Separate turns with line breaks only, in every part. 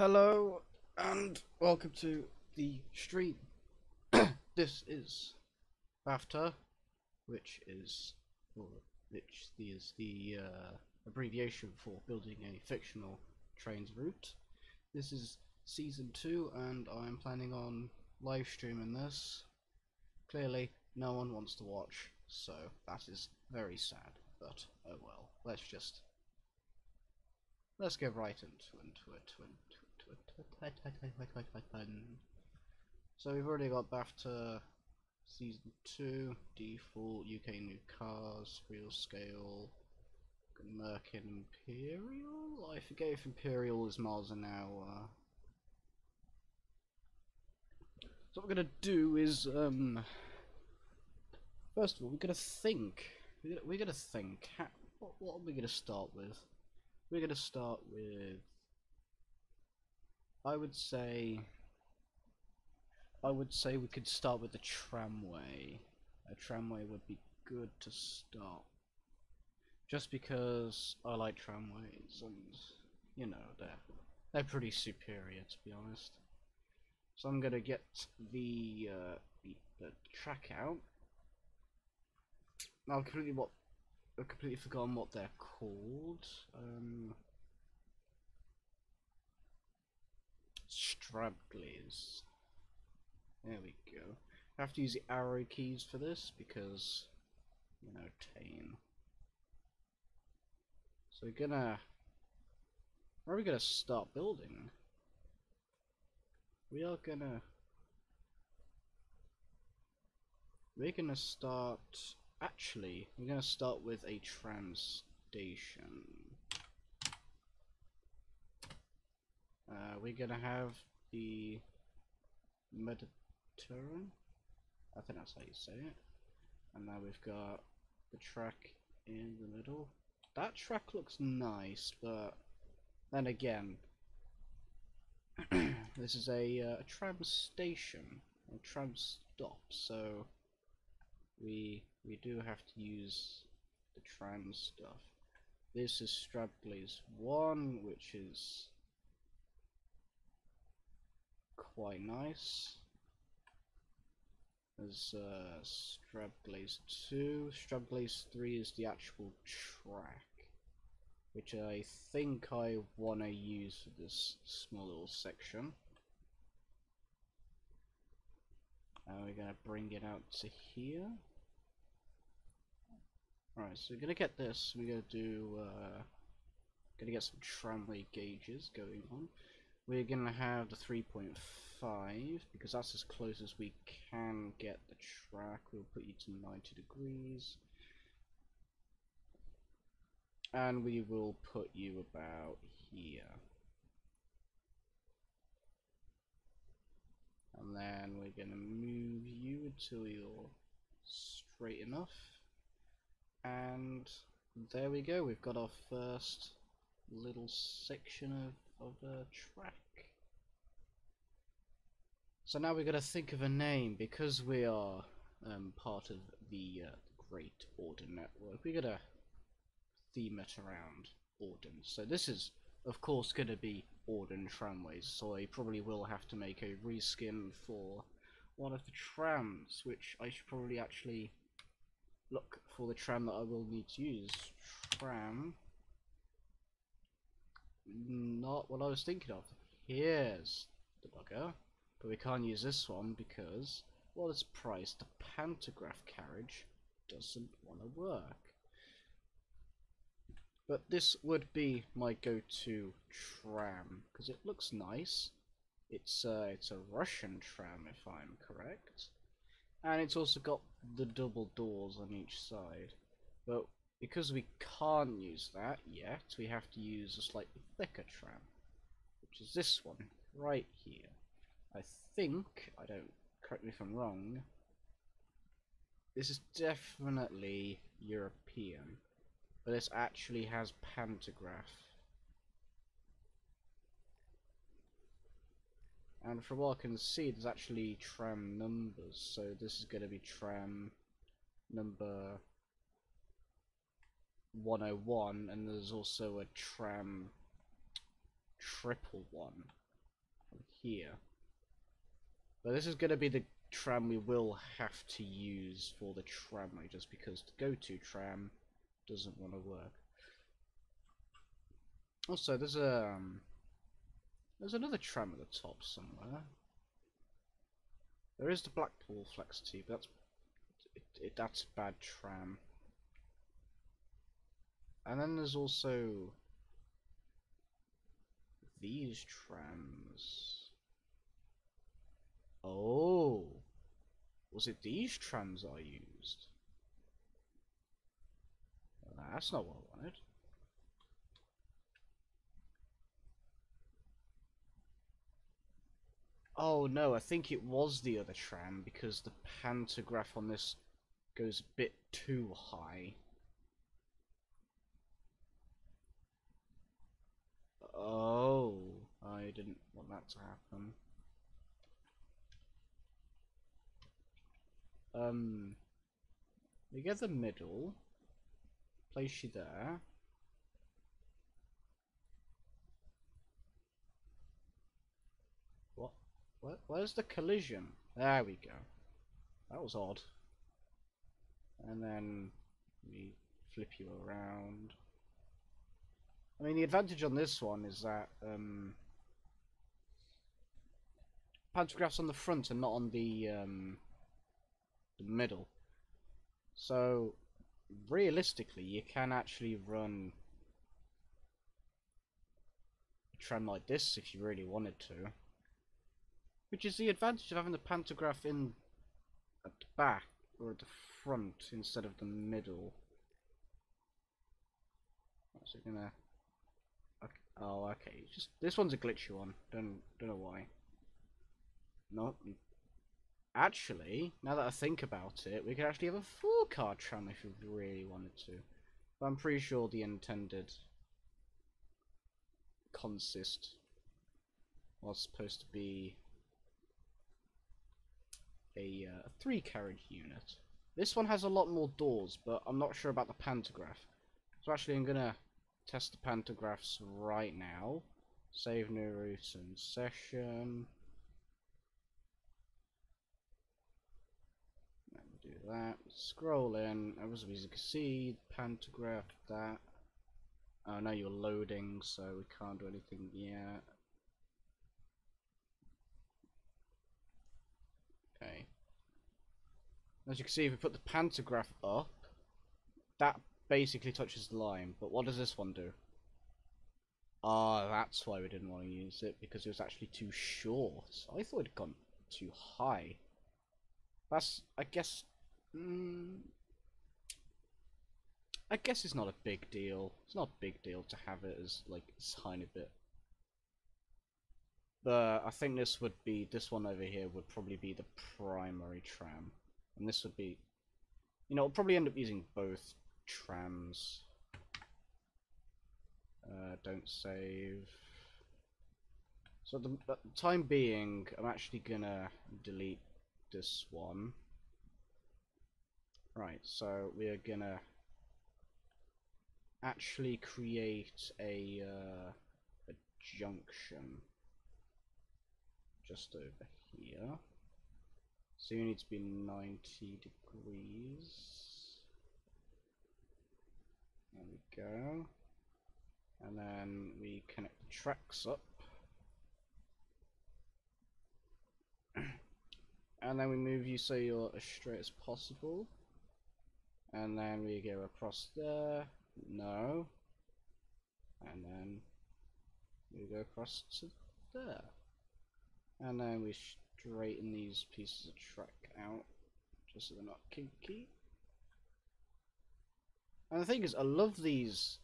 Hello and welcome to the stream. This is BAFTR, which is the abbreviation for building a fictional trains route. This is season 2 and I'm planning on live streaming this. Clearly no one wants to watch, so that is very sad, but oh well. Let's get right into it. So we've already got BAFTA Season 2, Default, UK New Cars, Real Scale, Merkin Imperial? I forget if Imperial is miles an hour. So what we're going to do is, first of all, we're going to think. We're going to think. What are we going to start with? We're going to start with, I would say we could start with the tramway. A tramway would be good to start. Just because I like tramways and, you know, they're pretty superior, to be honest. So I'm gonna get the track out. Now I've completely forgotten what they're called. Stragglers. There we go. I have to use the arrow keys for this because, you know, tame. So where are we gonna start building? We're gonna start, actually, we're gonna start with a tram station. We're gonna have the Mediterranean, I think that's how you say it. And now we've got the track in the middle. That track looks nice, but then again, this is a tram station, a tram stop, so we do have to use the tram stuff. This is Stragglers 1, which is quite nice. There's Stragglers 2. Stragglers 3 is the actual track, which I think I want to use for this small little section. And we're going to bring it out to here. Alright, so we're going to get this. We're going to do, going to get some tramway gauges going on. We're going to have the 3.5 because that's as close as we can get the track. We'll put you to 90 degrees. And we will put you about here. And then we're going to move you until you're straight enough. And there we go, we've got our first little section of the track. So now we're going to think of a name, because we are part of the Great Auden Network. We're going to theme it around Auden. So this is, of course, going to be Auden Tramways, so I probably will have to make a reskin for one of the trams, which I should probably actually look for the tram that I will need to use. Tram. Not what I was thinking of. Here's the bugger. But we can't use this one because, well, it's priced. The pantograph carriage doesn't want to work. But this would be my go-to tram because it looks nice. It's a Russian tram, if I'm correct. And it's also got the double doors on each side. But because we can't use that yet, we have to use a slightly thicker tram, which is this one right here. I think, correct me if I'm wrong, this is definitely European, but this actually has pantograph. And from what I can see, there's actually tram numbers, so this is going to be tram number 101, and there's also a tram 111. here. But this is going to be the tram we will have to use for the tramway, just because the go-to tram doesn't want to work. Also, there's another tram at the top somewhere. There is the Blackpool Flexity, but that's a bad tram. And then there's also these trams. Oh, was it these trams I used? That's not what I wanted. Oh no, I think it was the other tram because the pantograph on this goes a bit too high. Oh, I didn't want that to happen. We get the middle, place you there. What? Where's the collision? There we go. That was odd. And then we flip you around. I mean, the advantage on this one is that pantographs on the front and not on the middle. So realistically, you can actually run a tram like this if you really wanted to. Which is the advantage of having the pantograph in at the back or at the front instead of the middle. What's it gonna? Okay. Oh, okay. Just this one's a glitchy one. Don't know why. No. Actually, now that I think about it, we could actually have a 4-car tram if we really wanted to. But I'm pretty sure the intended consist was supposed to be a 3-carriage unit. This one has a lot more doors, but I'm not sure about the pantograph. So actually I'm gonna test the pantographs right now. Save new route and session. Do that. Scroll in. As you can see, pantograph that. Oh, now you're loading, so we can't do anything yet. Okay. As you can see, if we put the pantograph up, that basically touches the line. But what does this one do? Ah, that's why we didn't want to use it, because it was actually too short. I thought it had gone too high. That's, I guess... I guess it's not a big deal. It's not a big deal to have it as, like, a tiny bit. But I think this one over here would probably be the primary tram. And this would be... You know, I'll probably end up using both trams. Don't save. So at the time being, I'm actually gonna delete this one. Right, so we're gonna actually create a junction just over here. So you need to be 90 degrees. There we go. And then we connect the tracks up. And then we move you so you're as straight as possible. And then we go across there. No. And then we go across to there. And then we straighten these pieces of track out, just so they're not kinky. And the thing is, I love these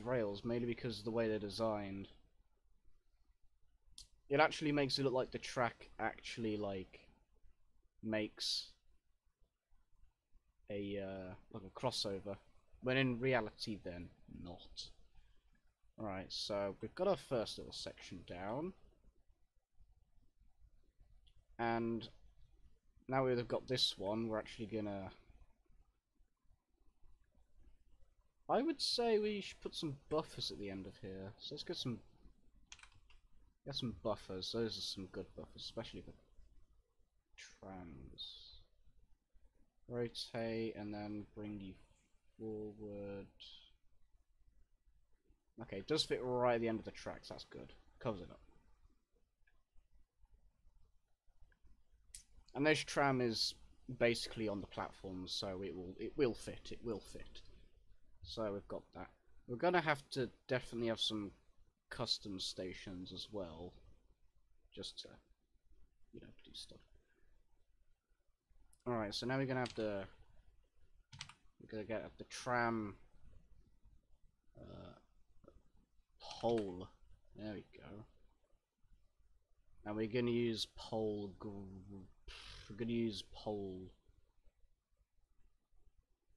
rails mainly because of the way they're designed. It actually makes it look like the track actually like makes a like a crossover, when in reality then not. Alright, so we've got our first little section down. And now we've got this one, we're actually gonna... I would say we should put some buffers at the end of here. So let's get some Get some buffers. Those are some good buffers, especially the trams. Rotate and then bring you forward. Okay, it does fit right at the end of the tracks. That's good. Covers it up. And this tram is basically on the platform, so it will fit. It will fit. So we've got that. We're gonna have to definitely have some custom stations as well, just to, you know, do stuff. All right, so now we're gonna get the tram pole. There we go. And we're gonna use pole. We're gonna use pole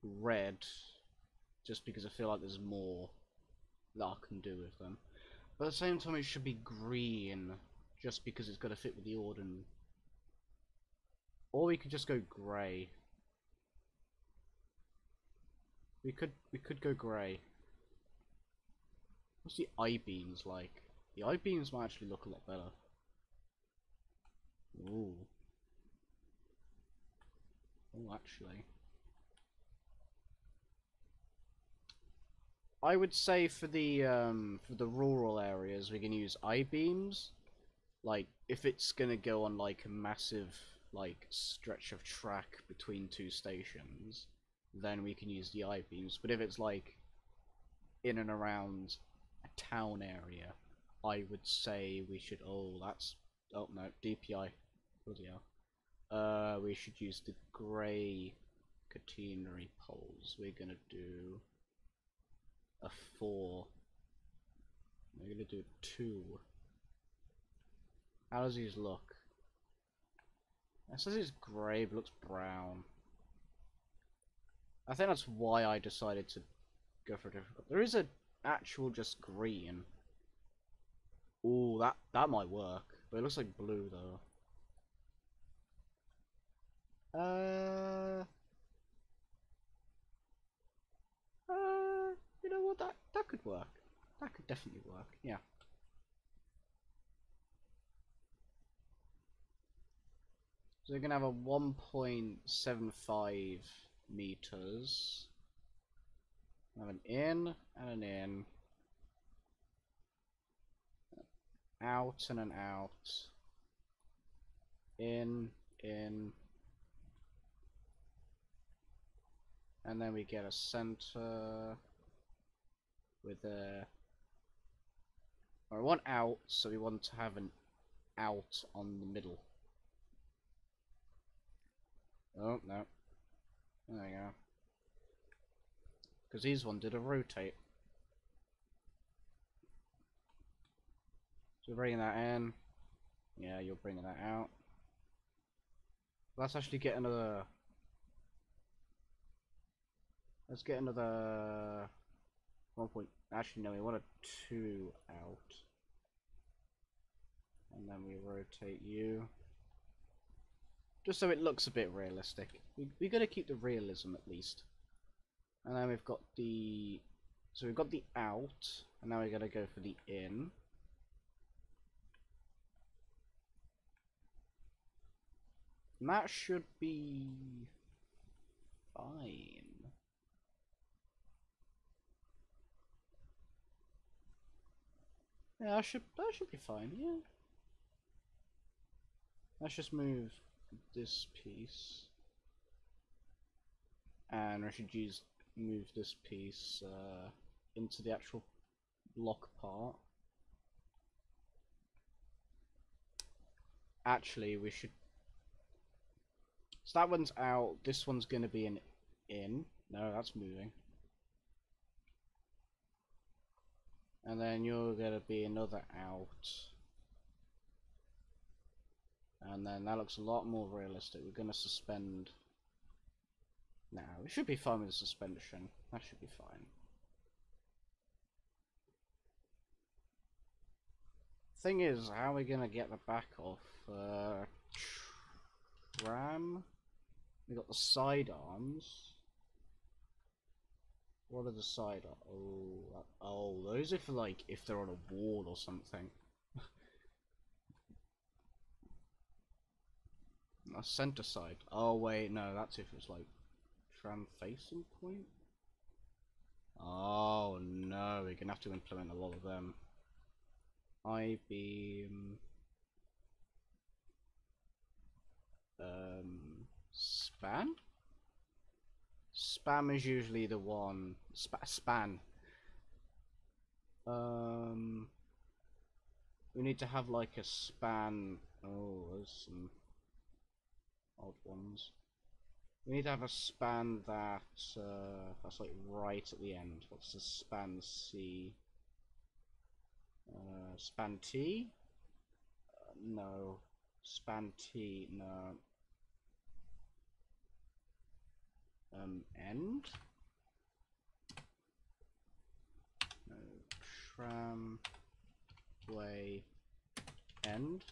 red, just because I feel like there's more that I can do with them. But at the same time, it should be green, just because it's got to fit with the Orden. Or we could just go grey. We could go grey. What's the I-beams like? The I-beams might actually look a lot better. Ooh. Oh, actually. I would say for the rural areas, we can use I-beams. Like, if it's gonna go on like a massive like stretch of track between two stations, then we can use the I-beams. But if it's like in and around a town area, I would say we should. Oh, that's. Oh no, DPI. Bloody hell. We should use the grey catenary poles. We're gonna do a 4. We're gonna do 2. How does these look? It says it's grey, but looks brown. I think that's why I decided to go for a different. There is a actual just green. Ooh, that might work, but it looks like blue though. You know what? That could work. That could definitely work. Yeah. So we're gonna have a 1.75 meters. Have an in and an in. Out and an out. In. And then we get a center with a. Or we want out, so we want to have an out on the middle. Oh, no. There we go. Because these one did a rotate. So bringing that in. Yeah, you're bringing that out. Let's actually get another. Let's get another 1 point. Actually, no, we want a 2 out. And then we rotate you. Just so it looks a bit realistic. We gotta keep the realism at least. And then we've got the. So we've got the out. And now we're gonna go for the in. And that should be fine. Yeah, that should be fine, yeah. Let's just move this piece. And I should move this piece into the actual block part. Actually, we should. So that one's out. This one's going to be an in. No, that's moving. And then you're going to be another out. And then that looks a lot more realistic. We're going to suspend. Now, we should be fine with the suspension. That should be fine. Thing is, how are we going to get the back off? Tram. We got the side arms. What are the side arms? Oh, those are for like if they're on a wall or something. A center side. Oh wait, no, that's if it's like tram facing point. Oh no, we're gonna have to implement a lot of them. I-beam. Span? Spam is usually the one. Span. We need to have like a span. Oh, there's some odd ones. We need to have a span that's like right at the end. What's the span C? Span T? No. Span T, no. End? No. Tramway end?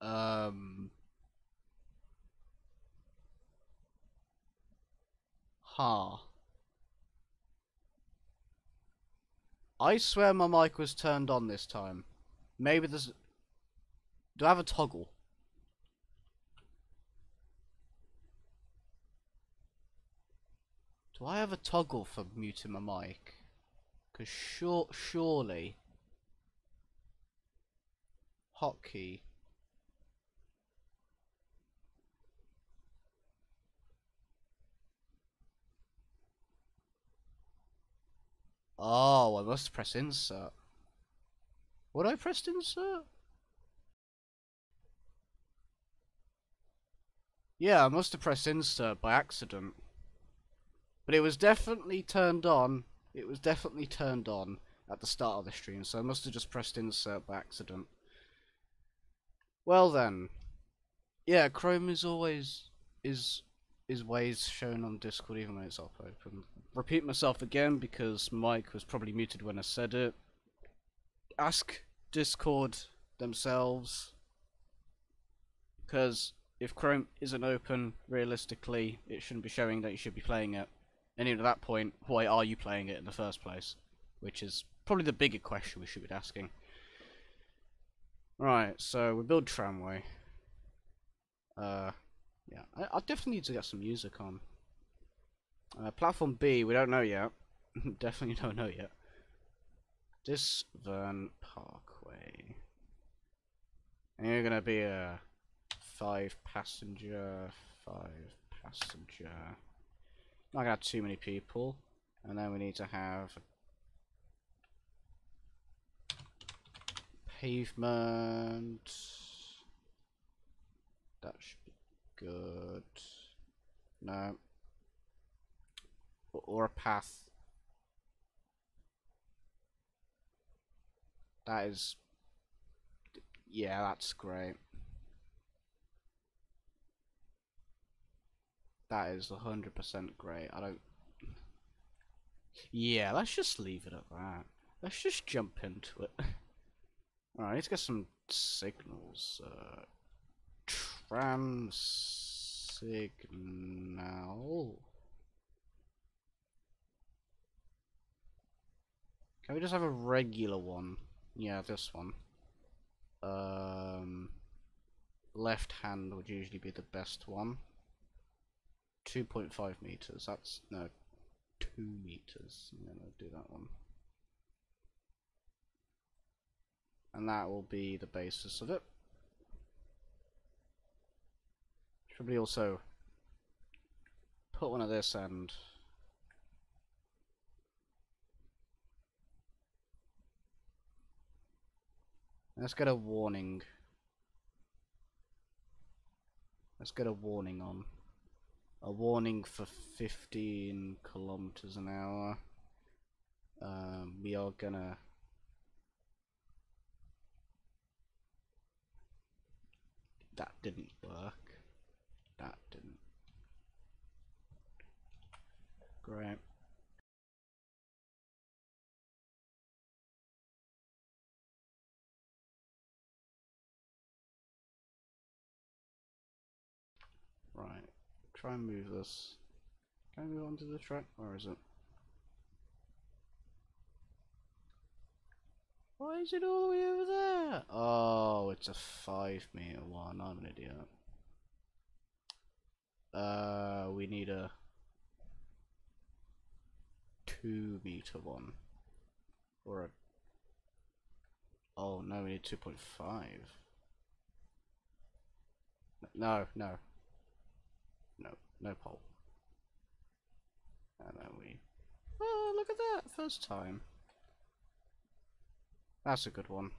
Um. Huh. I swear my mic was turned on this time. Maybe there's. Do I have a toggle? Do I have a toggle for muting my mic? Because surely. Hotkey. Oh, I must press insert. What I pressed insert? Yeah, I must have pressed insert by accident. But it was definitely turned on. It was definitely turned on at the start of the stream, so I must have just pressed insert by accident. Well then. Yeah, Chrome is always is ways shown on Discord even when it's up open. Repeat myself again because Mike was probably muted when I said it. Ask Discord themselves, because if Chrome isn't open, realistically, it shouldn't be showing that you should be playing it. And even at that point, why are you playing it in the first place? Which is probably the bigger question we should be asking. Right, so we build tramway. Yeah, I definitely need to get some music on. Platform B, we don't know yet. Definitely don't know yet. Disvern Parkway. And you're gonna be a 5-passenger, 5-passenger. Not gonna have too many people. And then we need to have pavement. That should be good. No. Or a path. That is... Yeah, that's great. That is 100% great. I don't... Yeah, let's just leave it at that. Let's just jump into it. Alright, let's get some signals. Tram signal. Can we just have a regular one? Yeah, this one. Left hand would usually be the best one. 2.5 meters. That's no, 2 meters. I'm gonna do that one. And that will be the basis of it. Probably also put one at this end. Let's get a warning. Let's get a warning on. A warning for 15 kilometers an hour. We are gonna... That didn't work. That didn't. Great. Right. Try and move this. Can I move onto the track? Or is it? Why is it all the way over there? Oh, it's a 5-meter one. I'm an idiot. We need a 2-meter one. Or a... Oh, no, we need 2.5. No, no. No, no pole. And then we... Oh, look at that! First time. That's a good one.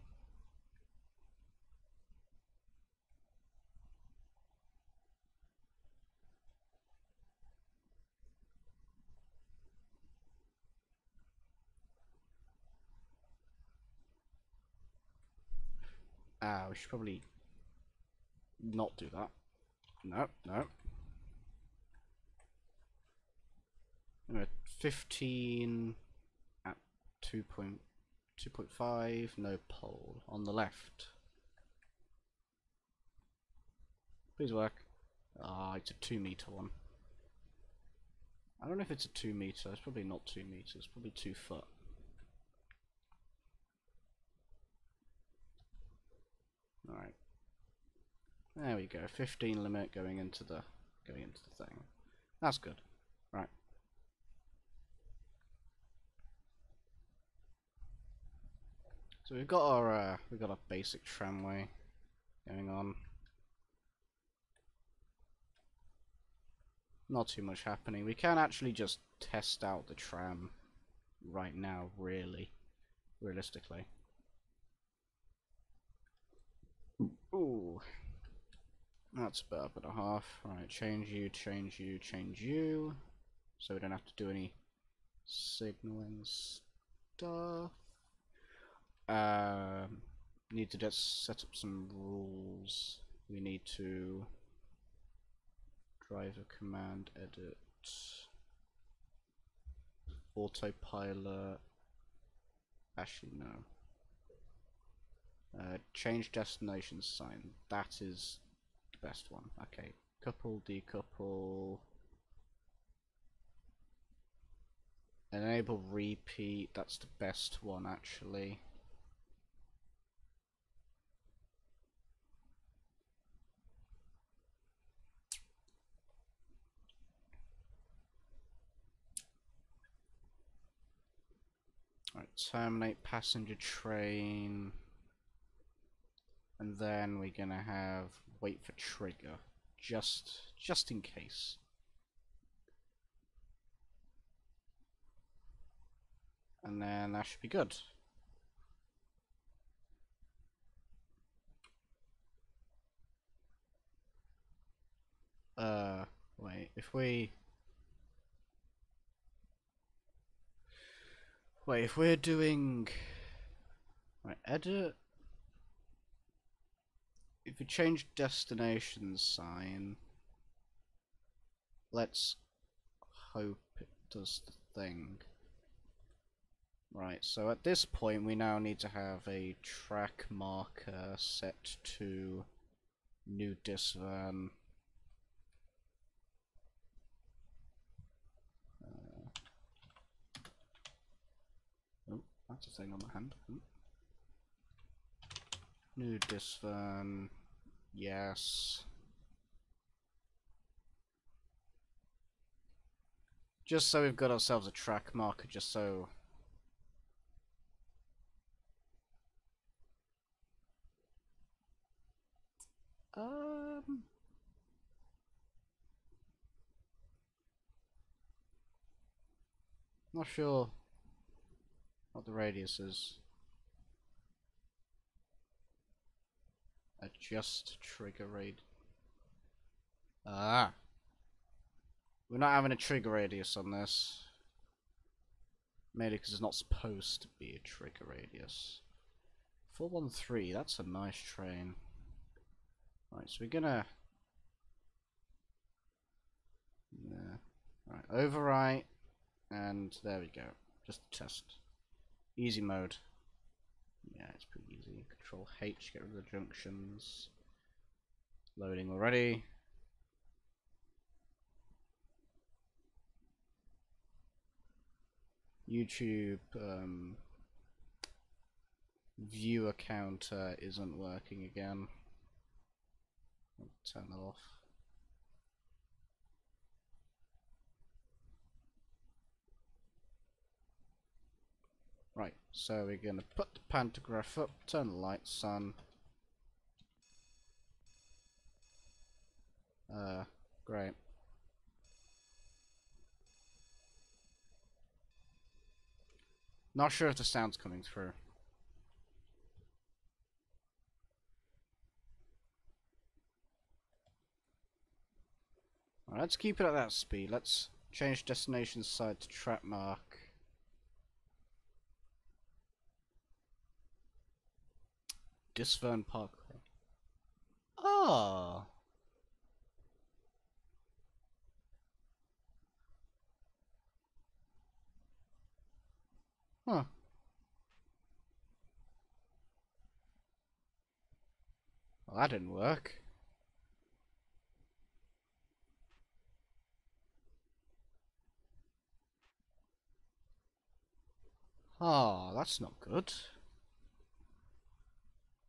Ah, we should probably not do that. No, no. 15 at 2.5, no pole on the left. Please work. Ah, it's a 2 meter one. I don't know if it's a 2 meter. It's probably not 2 meters. It's probably 2 foot. All right. There we go. 15 limit going into the thing. That's good. Right. So we've got our basic tramway going on. Not too much happening. We can actually just test out the tram right now, realistically. Ooh. That's about a half. Right, change you, change you, change you. So we don't have to do any signaling stuff. Need to just set up some rules. We need to driver command edit autopilot. Actually, no. Change destination sign. That is the best one. Okay. Couple, decouple. Enable repeat. That's the best one, actually. Right, terminate passenger train. And then we're gonna have wait for trigger. Just in case. And then that should be good. Wait, if we're doing... Right, edit... If we change destination sign... Let's hope it does the thing. Right, so at this point we now need to have a track marker set to new disvan. Oh, that's a thing on my hand. New disvan. Yes. Just so we've got ourselves a track marker, just so... Not sure what the radius is. Adjust trigger radius. Ah. We're not having a trigger radius on this. Mainly because it's not supposed to be a trigger radius. 413, that's a nice train. Right, so we're gonna... Yeah. Right, overwrite. And there we go. Just a test. Easy mode. Yeah, it's pretty easy. Control H, get rid of the junctions. Loading already. YouTube viewer counter isn't working again. I'll turn that off. Right, so we're going to put the pantograph up, turn the lights on. Great. Not sure if the sound's coming through. Alright, let's keep it at that speed. Let's change destination side to track mark. Disfern Parkway. Oh. Huh. Well, that didn't work. Ah, that's not good.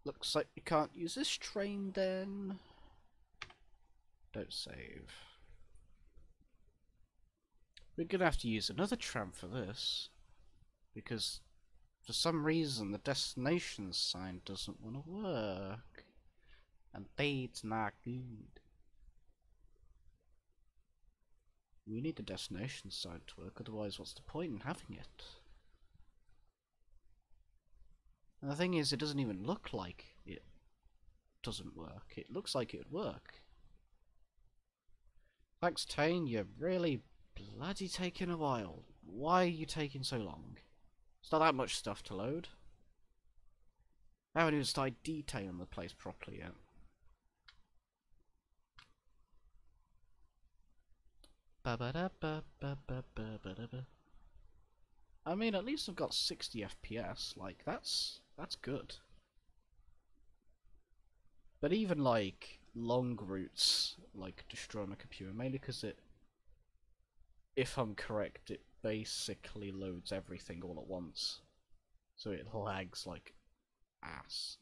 Looks like we can't use this train then. Don't save. We're gonna have to use another tram for this, because for some reason the destination sign doesn't want to work, and that's not good. We need the destination sign to work, otherwise what's the point in having it? And the thing is, it doesn't even look like it doesn't work. It looks like it would work. Thanks, Tane, you're really bloody taking a while. Why are you taking so long? It's not that much stuff to load. I haven't even started detailing the place properly yet. I mean, at least I've got 60 FPS. Like, that's good. But even like long routes, like destroy my computer, mainly because it, if I'm correct, it basically loads everything all at once, so it lags like ass.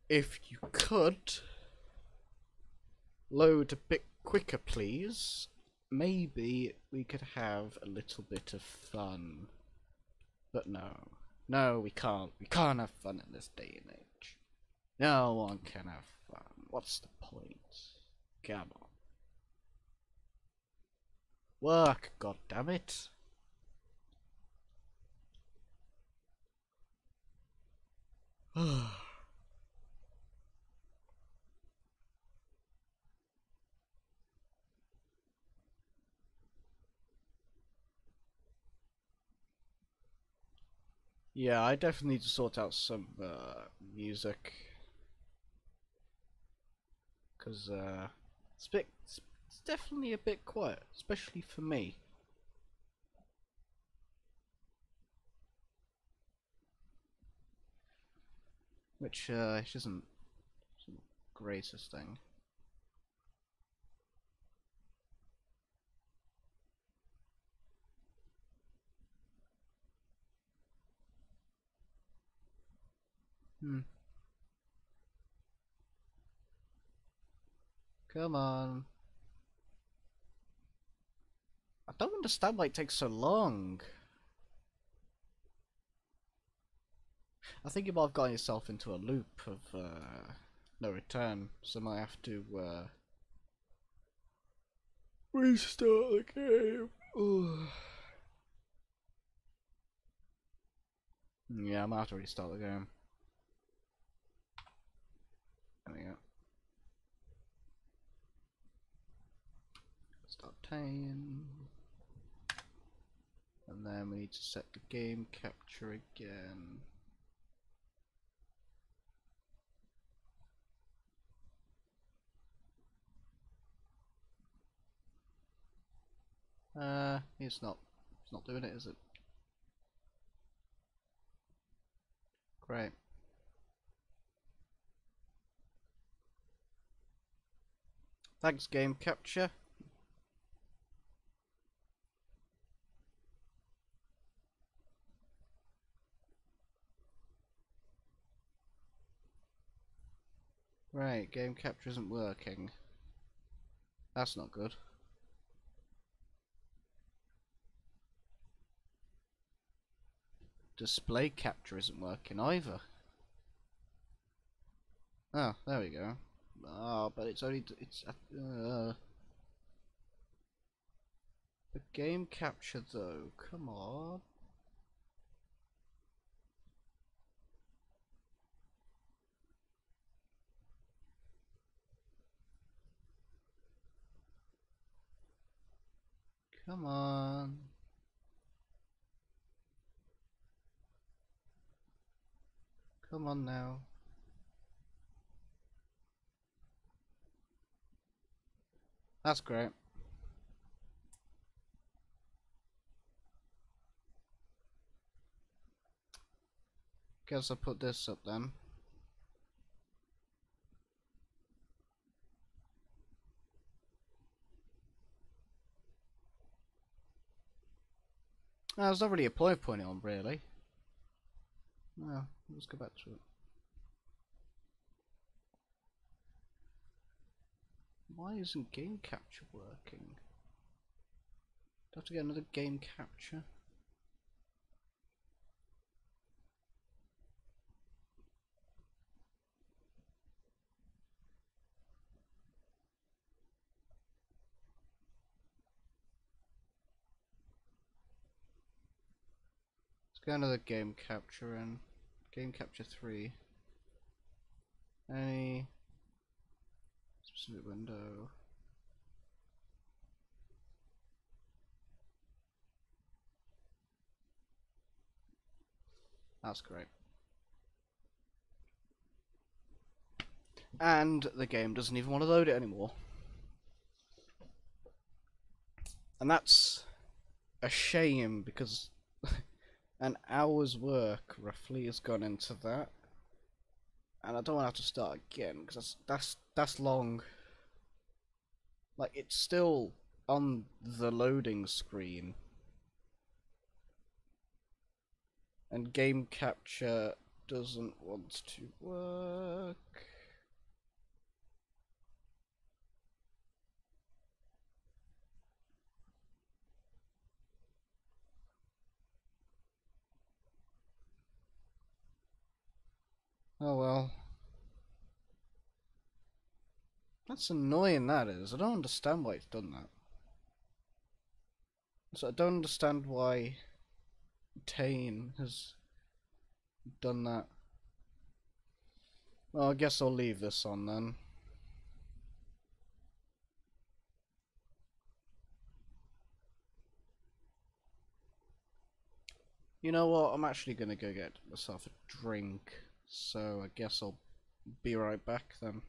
If you could load a bit quicker, please, maybe we could have a little bit of fun. But no. No, we can't. We can't have fun in this day and age. No one can have fun. What's the point? Come on. Work, god damn it. Yeah, I definitely need to sort out some music, because it's definitely a bit quiet, especially for me. Which isn't the greatest thing. Hmm. Come on. I don't understand why it takes so long. I think you might have gotten yourself into a loop of no return, so I might have to restart the game. Ugh. Yeah, I might have to restart the game. There we go. Start playing. And then we need to set the game capture again. It's not doing it, is it? Great. Thanks, game capture. Right, game capture isn't working. That's not good. Display capture isn't working either. Oh, there we go. Oh, but it's only the game capture though. Come on. Come on. Come on now. That's great. Guess I'll put this up then. No, there's not really a point of pointing on, really. No, let's go back to it. Why isn't game capture working? Do I have to get another game capture? Let's get another game capture in. Game capture 3. Any specific window. That's great. And the game doesn't even want to load it anymore. And that's a shame, because an hour's work roughly has gone into that. And I don't want to have to start again, because that's long. Like, it's still on the loading screen. And game capture doesn't want to work. Oh well. That's annoying, that is. I don't understand why it's done that. So I don't understand why Tane has done that. Well, I guess I'll leave this on then. You know what? I'm actually gonna go get myself a drink, so I guess I'll be right back then.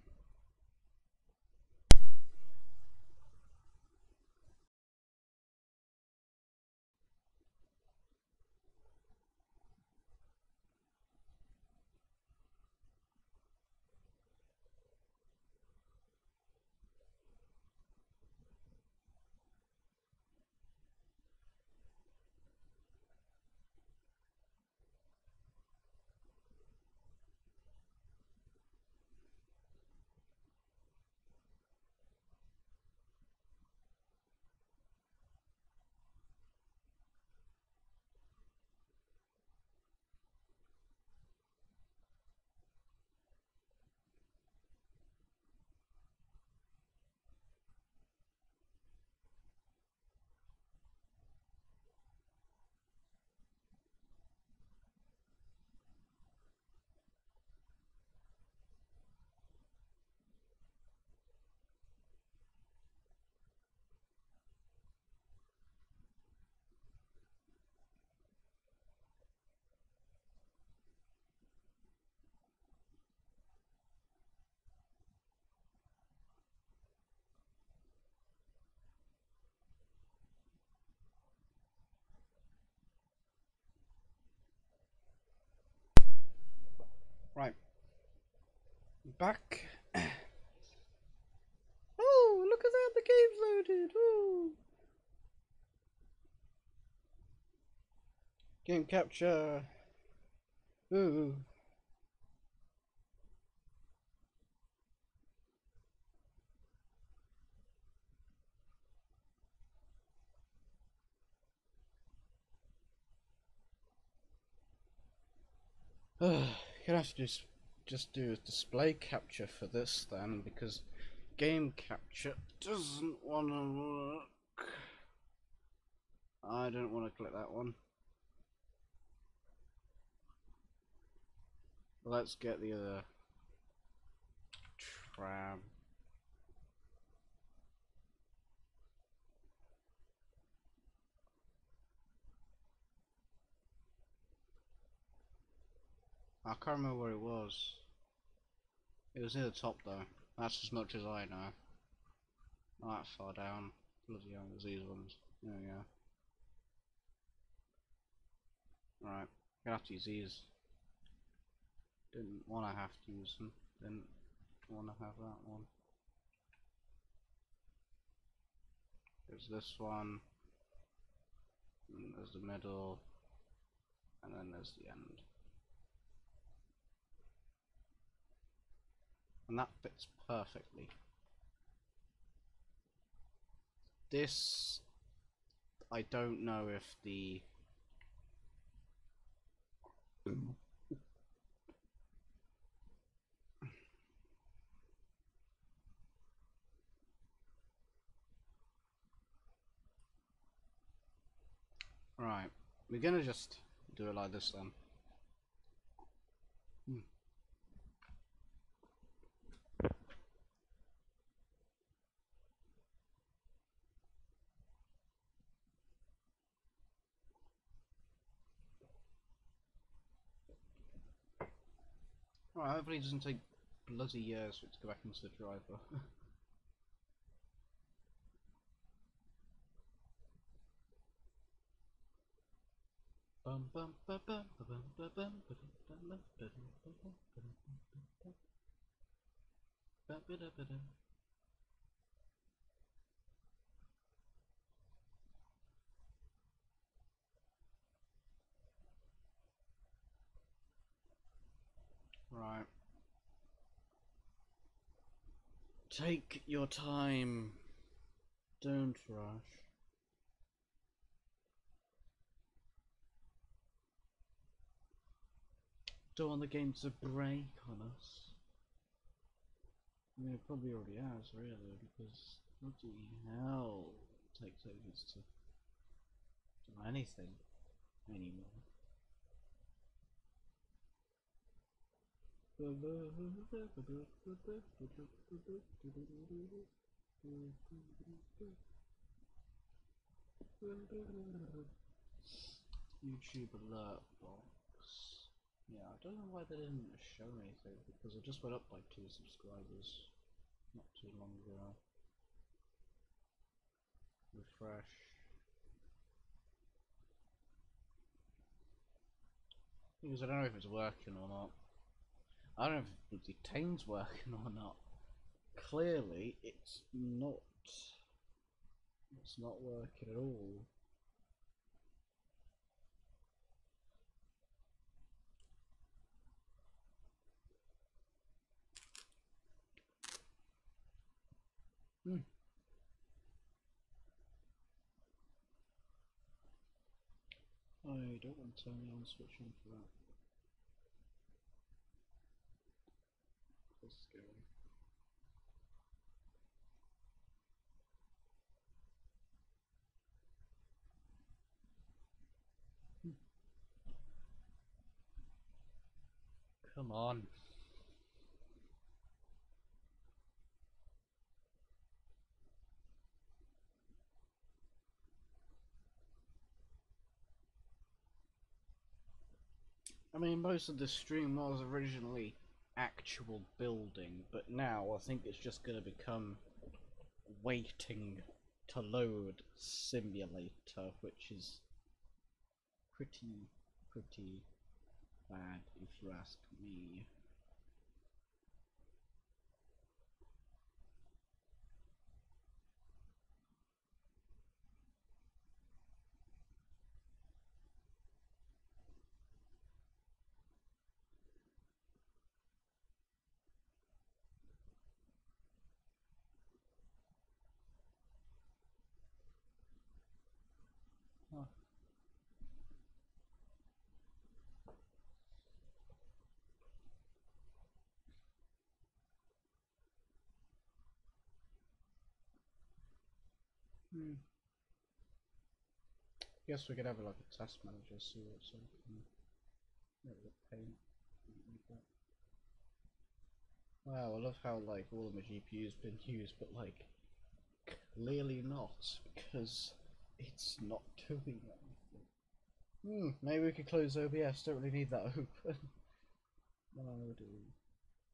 Right. Back. Oh, look at that, the game's loaded. Ooh. Game capture. Ooh. You're gonna have to just do display capture for this then, because game capture doesn't wanna work. I don't want to click that one. Let's get the other tram. I can't remember where it was. It was near the top though. That's as much as I know. Not that far down. Bloody hell, there's these ones. There we go. Right, gonna have to use these. Didn't want to have to use them. Didn't want to have that one. There's this one. And there's the middle, and then there's the end. And that fits perfectly. This, I don't know if the right, we're gonna just do it like this then. Alright, hopefully it doesn't take bloody years for it to go back into the driver. Right. Take your time. Don't rush. Don't want the game to break on us. I mean, it probably already has, really, because bloody hell, it takes ages to do anything anymore. YouTube alert box. Yeah, I don't know why they didn't show anything, because I just went up by 2 subscribers not too long ago. Refresh. Because I don't know if it's working or not. I don't know if the Tane's working or not. Clearly, it's not. It's not working at all. I don't want to turn the on switch on for that. That's scary. Come on. I mean, most of the stream was originally actual building, but now I think it's just going to become waiting to load simulator, which is pretty bad if you ask me. Oh. Guess we could have like a test manager, see what's open. Paint. Wow, I love how like all of my GPU's been used, but like clearly not, because it's not doing anything. Maybe we could close OBS, don't really need that open. No, do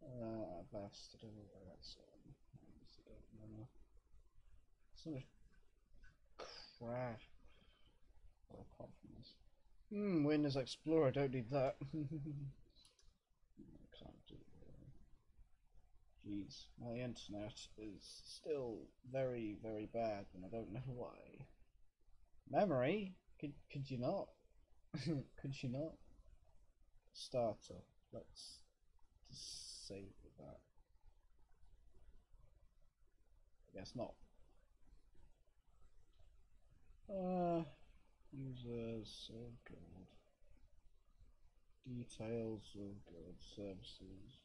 BAFTR, I don't know where that's on. So much crap. Well, apart from this. Windows Explorer, I don't need that. I can't do that. Jeez, my internet is still very bad, and I don't know why. Memory? Could you not? Could you not? Starter. Let's save that. I guess not. Users, oh god. Details, oh god. Services.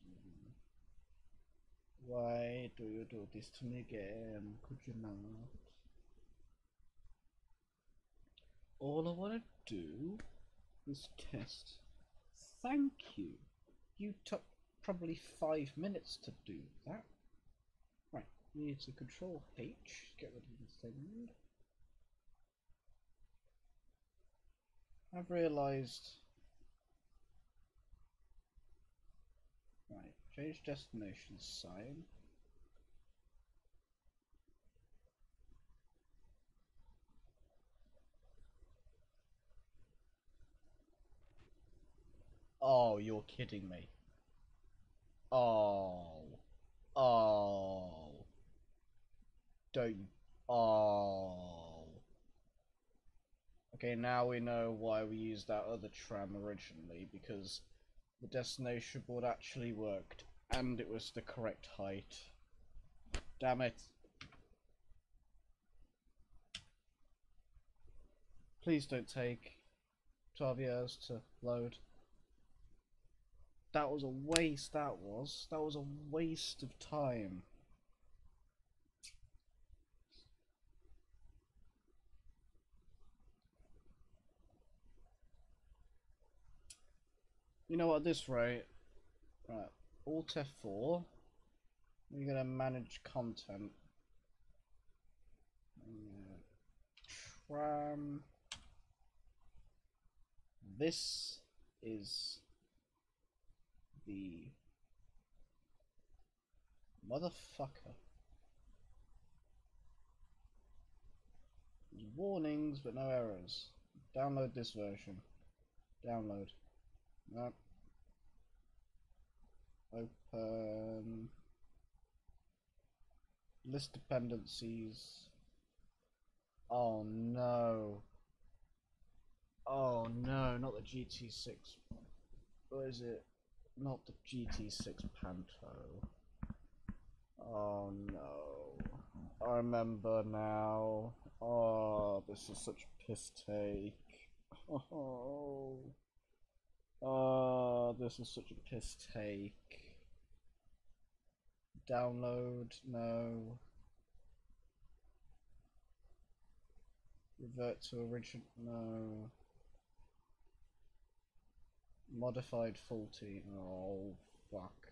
Why do you do this to me again? Could you not? All I want to do is test. Thank you. You took probably 5 minutes to do that. Right, you need to control H, get rid of the thing. I've realised. Right, change destination sign. Oh, you're kidding me. Oh. Oh. Don't you. Oh. Okay, now we know why we used that other tram originally, because the destination board actually worked, and it was the correct height. Damn it. Please don't take 12 years to load. That was a waste, that was. That was a waste of time. You know what, at this rate, right, Alt F4, we're gonna manage content. Tram. This is the motherfucker. There's warnings but no errors. Download this version. Download. No. Open. List dependencies. Oh no. Oh no, not the GT6. What is it? Not the GT6 Panto. Oh no. I remember now. Oh, this is such a piss take. Oh. Oh, this is such a piss take. Download, no. Revert to original, no. Modified faulty, oh fuck.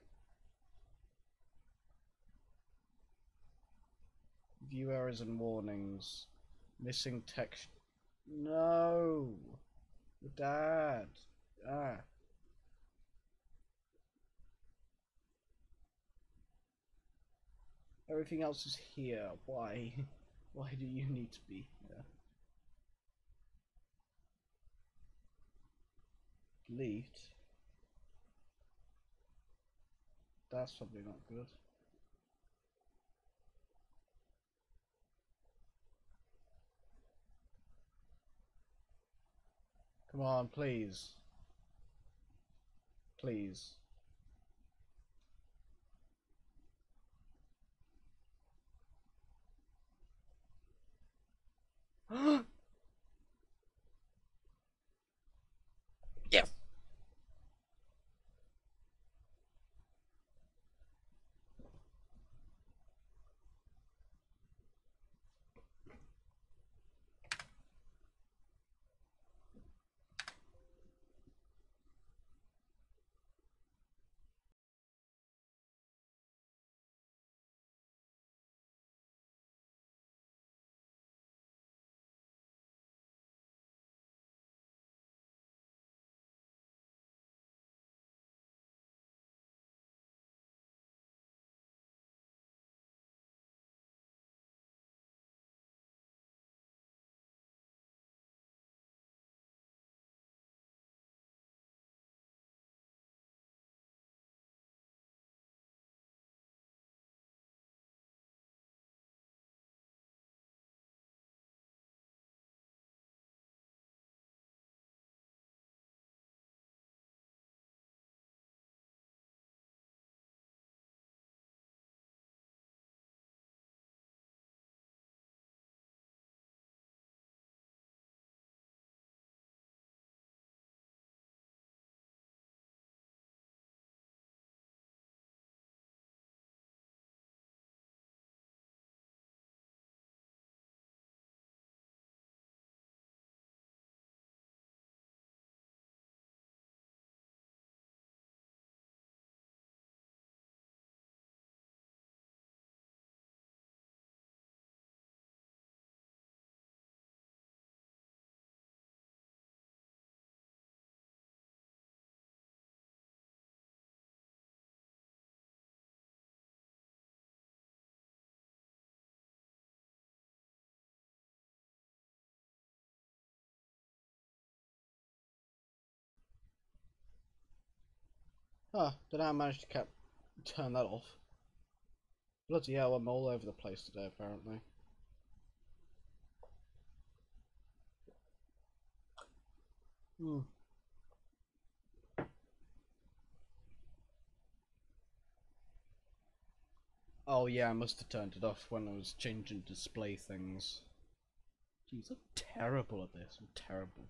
View errors and warnings. Missing text. No! Dad! Ah. Everything else is here. Why? Why do you need to be here? Delete. That's probably not good. Come on, please. Please. Yes! Huh, don't know how I managed to turn that off. Bloody hell, I'm all over the place today, apparently. Hmm. Oh yeah, I must have turned it off when I was changing display things. Jeez, I'm terrible at this. I'm terrible.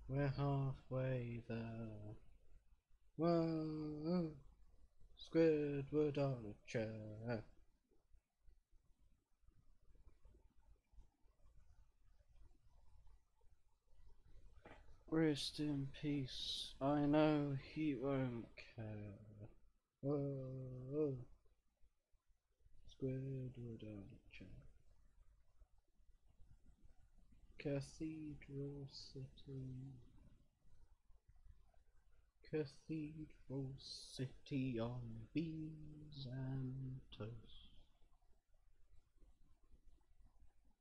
We're halfway there. Whoa, Squidward on a chair. Rest in peace. I know he won't care. Whoa, Squidward on a chair. Cathedral City. Cathedral City on beans and toast.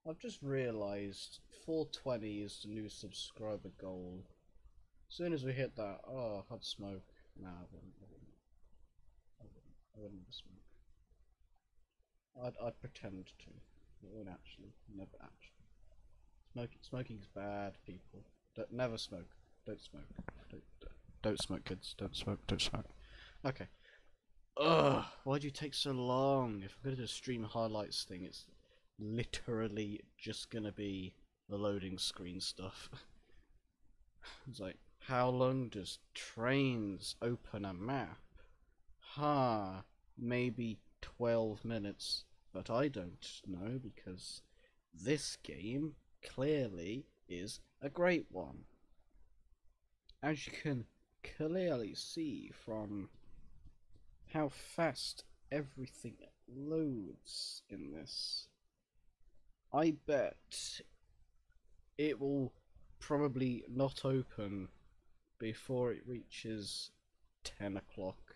I've just realised 420 is the new subscriber goal. As soon as we hit that, oh, I'd smoke. Nah, I wouldn't. I wouldn't smoke. I'd pretend to. But I wouldn't actually. Never actually. Smoking's bad, people. Never smoke. Don't smoke. Don't smoke, kids. Don't smoke. Don't smoke. Okay. Ugh, why'd you take so long? If I'm gonna do a stream highlights thing, it's literally just gonna be the loading screen stuff. It's like, how long does trains open a map? Huh, maybe 12 minutes, but I don't know because this game clearly is a great one. As you can clearly see from how fast everything loads in this, I bet it will probably not open before it reaches 10 o'clock.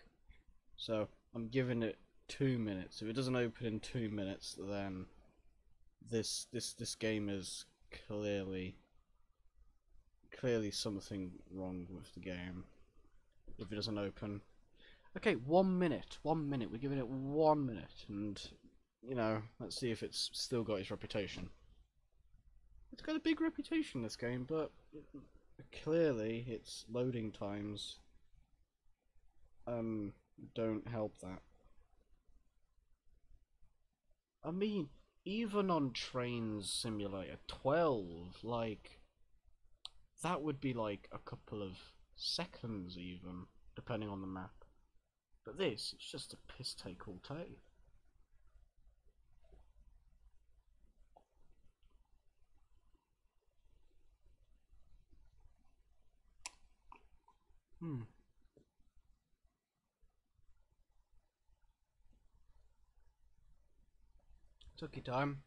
So I'm giving it 2 minutes. If it doesn't open in 2 minutes, then this game is clearly something wrong with the game. If it doesn't open. Okay, 1 minute. 1 minute. We're giving it 1 minute, and you know, let's see if it's still got its reputation. It's got a big reputation, this game, but clearly its loading times don't help that. I mean, even on Train Simulator 12, like, that would be like a couple of seconds even, depending on the map. But this, it's just a piss take all day. Took your time.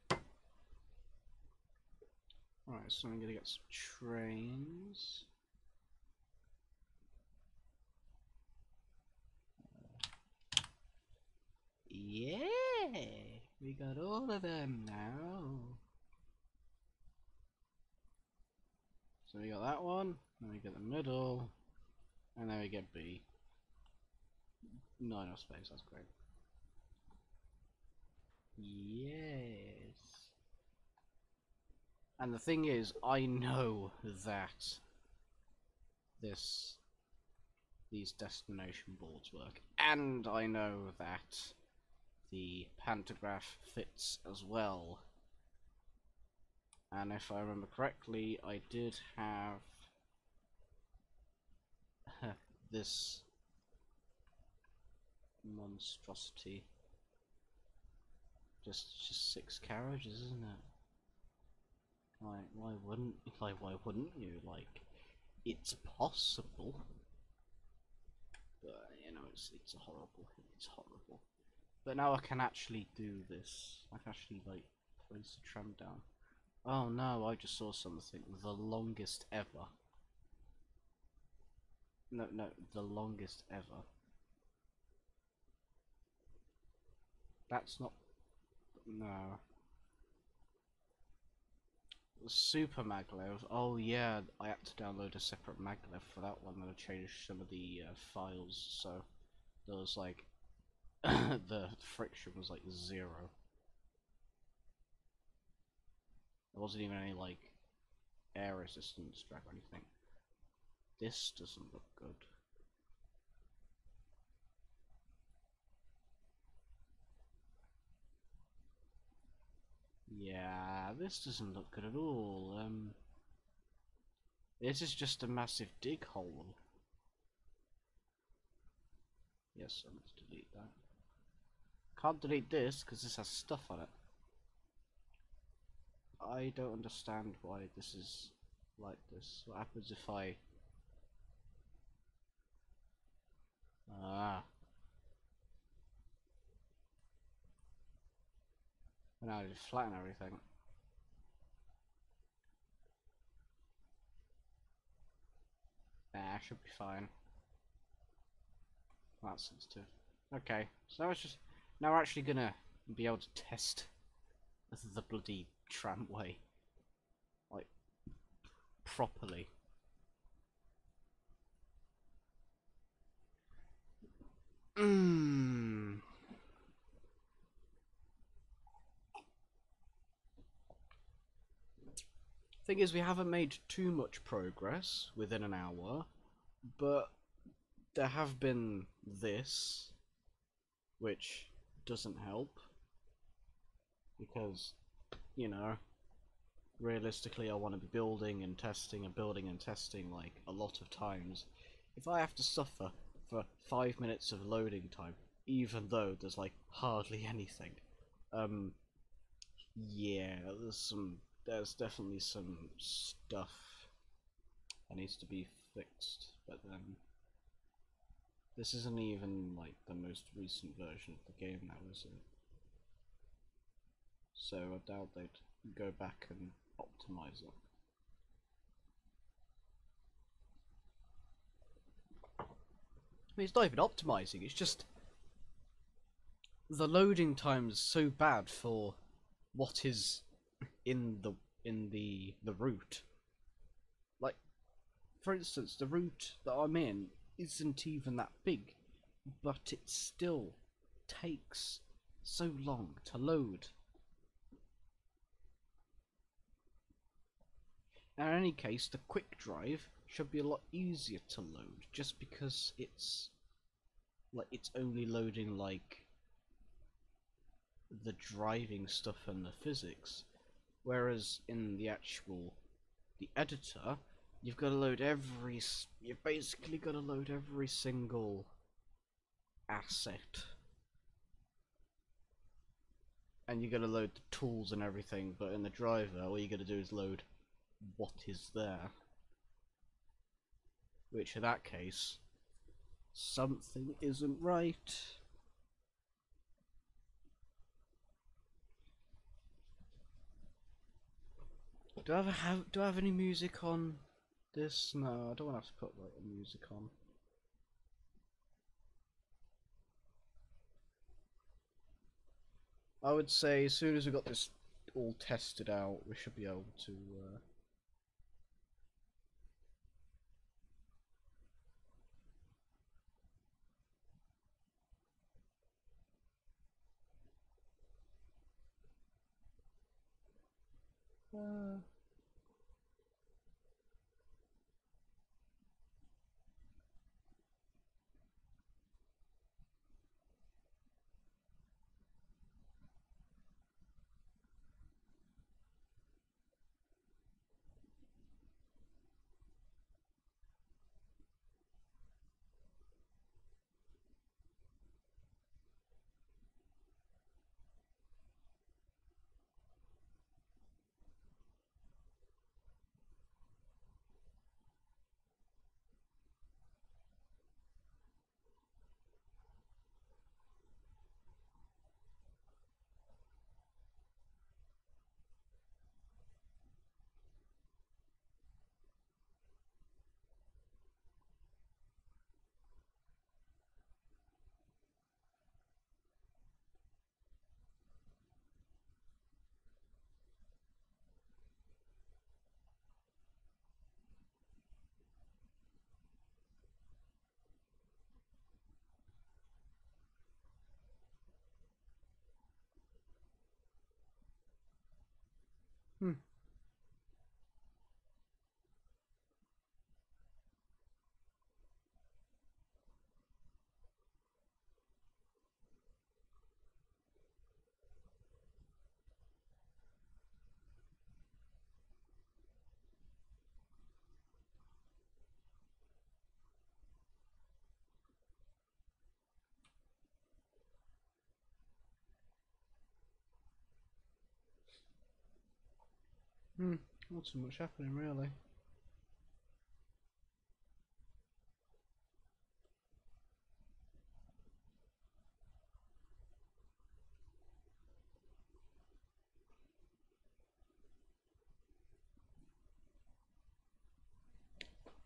Alright, so I'm gonna get some trains. Yeah! We got all of them now. So we got that one, then we get the middle, and then we get B. Not enough space, that's great. Yes. And the thing is, I know that these destination boards work, and I know that the pantograph fits as well. And if I remember correctly, I did have this monstrosity. Just 6 carriages, isn't it? Like, why wouldn't you? Like, it's possible, but you know, it's horrible. It's horrible. But now I can actually do this. I can actually like place the tram down. Oh no! I just saw something. The longest ever. No, the longest ever. That's not... no. Super maglev. Oh yeah, I had to download a separate maglev for that one. I'm gonna change some of the files, so there was like the friction was like 0. There wasn't even any like air resistance drag or anything. This doesn't look good. Yeah, this doesn't look good at all. This is just a massive dig hole. Yes, I must delete that. Can't delete this because this has stuff on it. I don't understand why this is like this. What happens if I... ah. And now I just flatten everything. Nah, should be fine. That's sensitive. Okay, so it's just... now we're actually gonna be able to test the bloody tramway. Like, properly. Thing is, we haven't made too much progress within an hour, but there have been this, which doesn't help, because, you know, realistically I want to be building and testing and building and testing like a lot of times. If I have to suffer for 5 minutes of loading time, even though there's like hardly anything, yeah, there's definitely some stuff that needs to be fixed, but then this isn't even like the most recent version of the game now, is it? So I doubt they'd go back and optimize it. I mean, it's not even optimizing, it's just the loading time is so bad for what is in the route. Like, for instance, the route that I'm in isn't even that big, but it still takes so long to load. And in any case, the quick drive should be a lot easier to load, just because it's only loading like the driving stuff and the physics, whereas in the editor, you've basically got to load every single asset, and you're going to load the tools and everything. But in the driver, all you got to do is load what is there, which in that case, something isn't right. Do I have any music on this? No, I don't want to have to put like music on. I would say as soon as we got this all tested out, we should be able to Hmm. Hmm. Not too much happening really.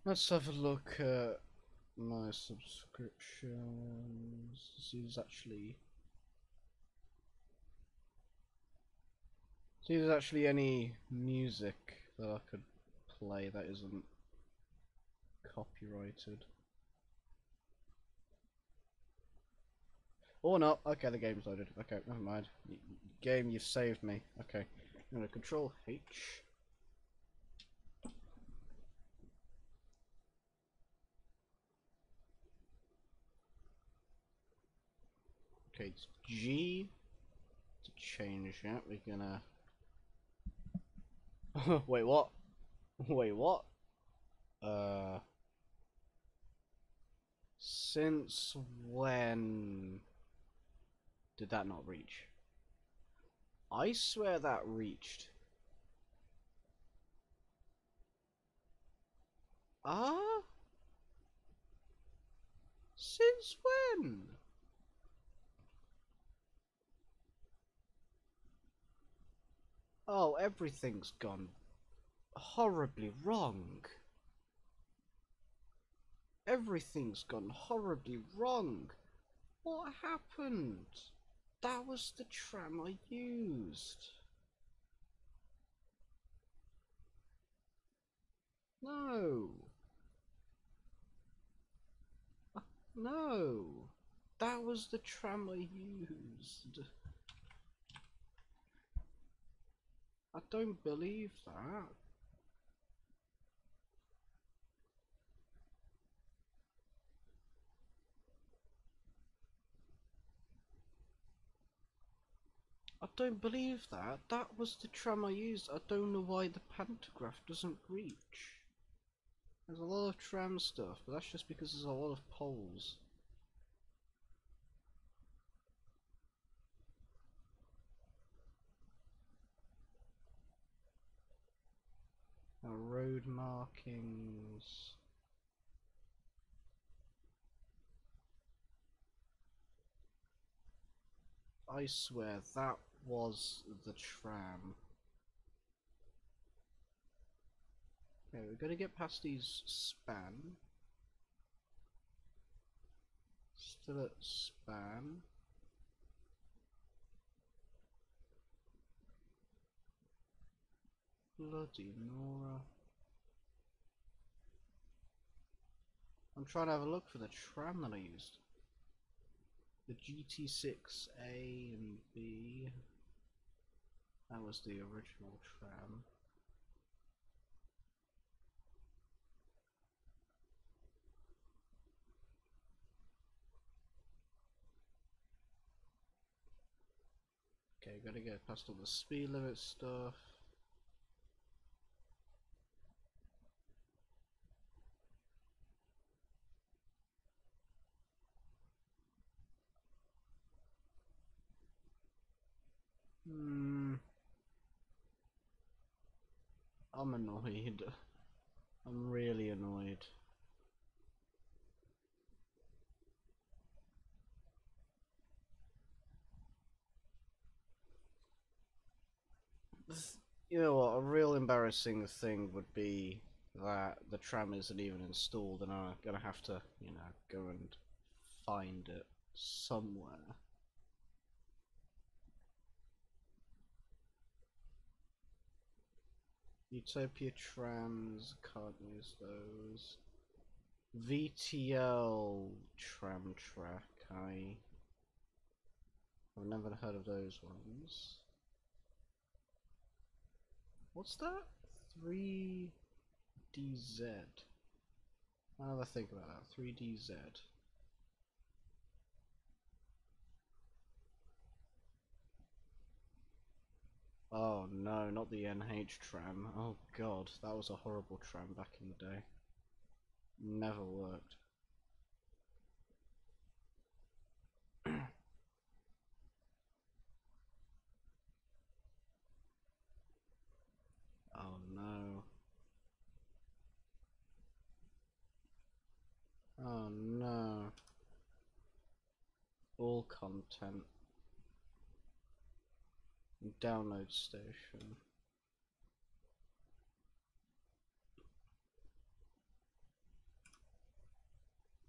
Let's have a look at my subscriptions. See, there's actually any music that I could play that isn't copyrighted. Or not. Okay, the game's loaded. Okay, never mind. Game, you've saved me. Okay. I'm gonna control H. Okay, it's G to change it. We're gonna. Wait, what? Wait, what? Uh. Since when did that not reach? I swear that reached. Ah? Since when? Oh, everything's gone horribly wrong. Everything's gone horribly wrong. What happened? That was the tram I used. No. No. That was the tram I used. I don't believe that. I don't believe that. That was the tram I used. I don't know why the pantograph doesn't reach. There's a lot of tram stuff, but that's just because there's a lot of poles. Road markings. I swear that was the tram. Okay, we're gonna get past these span. Still at span. Bloody Nora. I'm trying to have a look for the tram that I used. The GT6A and B. That was the original tram. Okay, gotta get past all the speed limit stuff. I'm annoyed. I'm really annoyed. You know what, a real embarrassing thing would be that the tram isn't even installed and I'm gonna have to, you know, go and find it somewhere. Utopia trams, can't use those. VTL tram track, I've never heard of those ones. What's that? 3DZ. I'll have a think about that. 3DZ. Oh no, not the NH tram. Oh god, that was a horrible tram back in the day. Never worked. Oh no. Oh no. All content. Download station.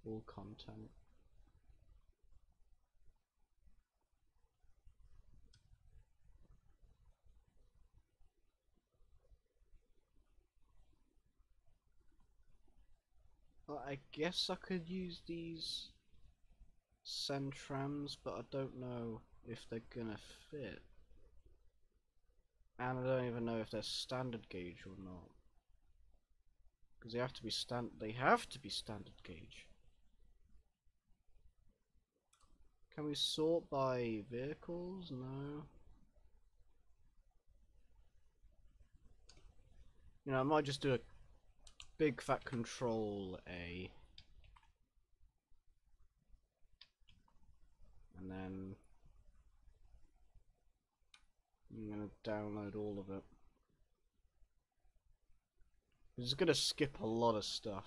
All content. Well, I guess I could use these Centrams, but I don't know if they're gonna fit. And I don't even know if they're standard gauge or not. Because they have to be standard gauge. Can we sort by vehicles? No. You know, I might just do a big fat control A. And then I'm gonna download all of it. It's gonna skip a lot of stuff.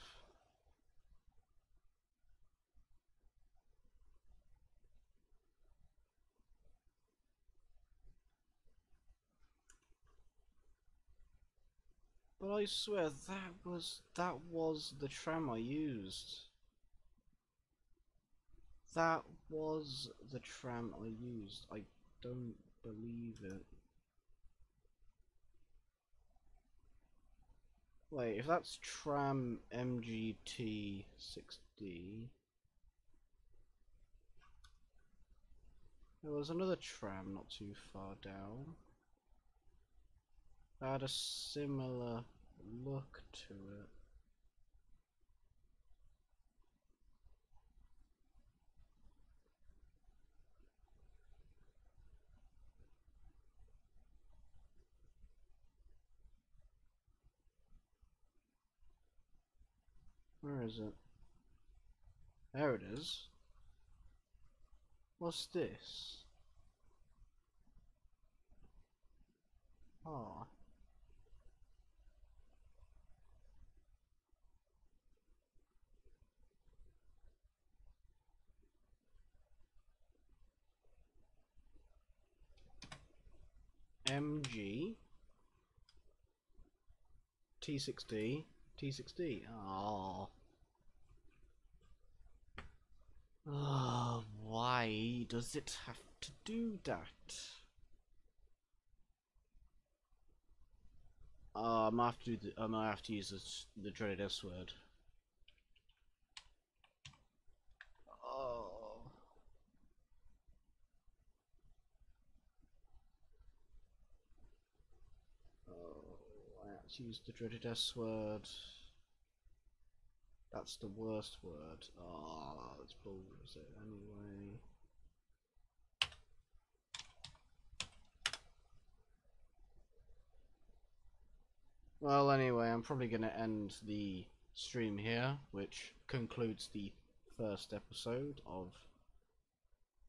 But I swear that was the tram I used. That was the tram I used. I don't believe it. Wait, if that's tram MGT 6D, there was another tram not too far down. That had a similar look to it. Where is it? There it is. What's this? Ah. MG T6D T6D. Ah. Oh, why does it have to do that? I might have to do I might have to use the dreaded S word. Oh. Oh, I have to use the dreaded S word. That's the worst word. Oh, that's bullshit anyway. Well, anyway, I'm probably going to end the stream here, which concludes the first episode of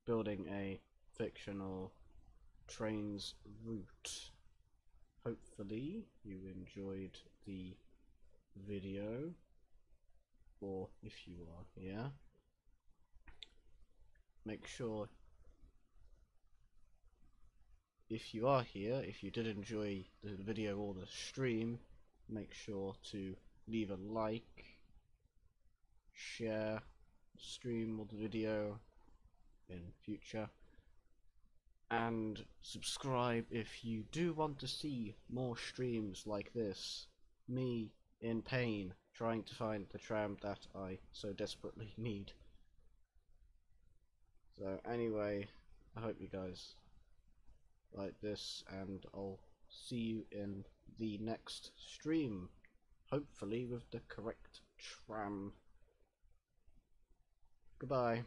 building a fictional trains route. Hopefully you enjoyed the video, or if you are here, make sure if you are here, if you did enjoy the video or the stream, make sure to leave a like, share the stream or the video in future, and subscribe if you do want to see more streams like this. Me in pain trying to find the tram that I so desperately need. So anyway, I hope you guys like this, and I'll see you in the next stream, hopefully with the correct tram. Goodbye.